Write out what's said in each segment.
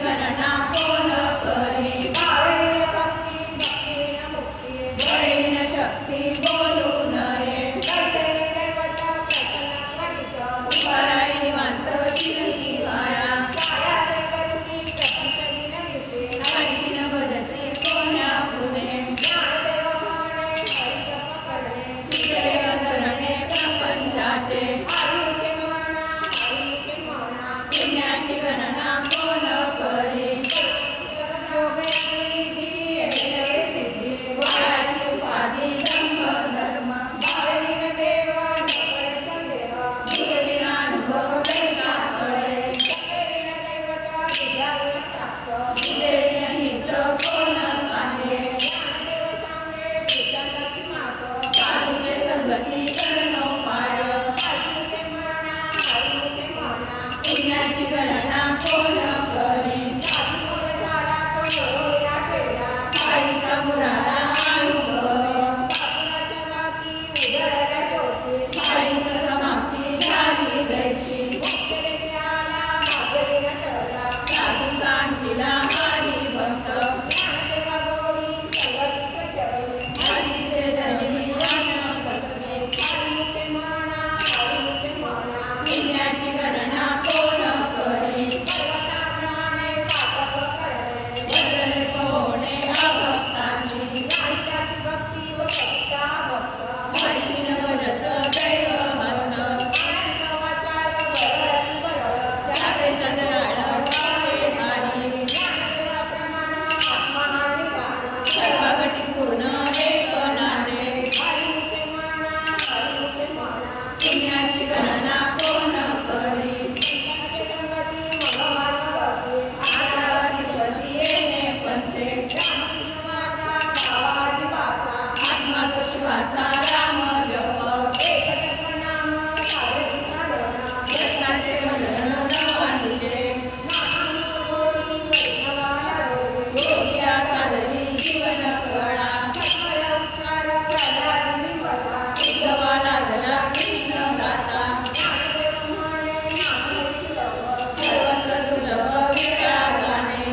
गणना कोण करी बळीन शक्ती बोलू नये कराई निवांत शिवाया आणखीन भजसी कोण्या पुढे तुझे अंतरणे प्रपंचाचे पुण्याची गणना कोण करी वयाची उपाधी धर्म गुरुविनानुभव वेगळा कळे हित कोण सांगे साधूचे संगती करणोपाय पुण्याची गणना कोण करी आईचा मुरारा अनुभव आईचा समाप्ती झाली जैशी साधू सांगितला हरी भक्त हरीचे धनी जन्म कसले पुण्याची गणना कोण करी बदले पोहणे अभक्ताची हरीन भजत दैव भक्त त्याचे चंद्राळ ठावे भारी सर्वगटी पूर्ण एक नाते पुण्याची गणना कोण करी आधाराधिपती येणे पंथे आत्मा तो शिवाचा राम जप कृष्णाचे भजन नवांतिजे योगिया साधरी जीवन कळा उद्धवा लाजला कृष्ण गाता सर्वत्र दुर्लभ वेळा गाणे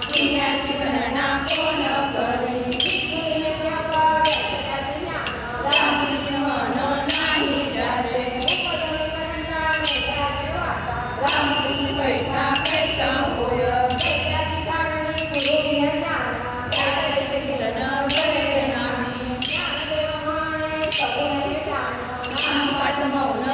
पुण्याची गणना कोण करी रामकृष्ण मन नाही जारे रामकृष्ण बैठा कैसा होय त्याचे कीर्तन बरे नाही नाम पाठ मौन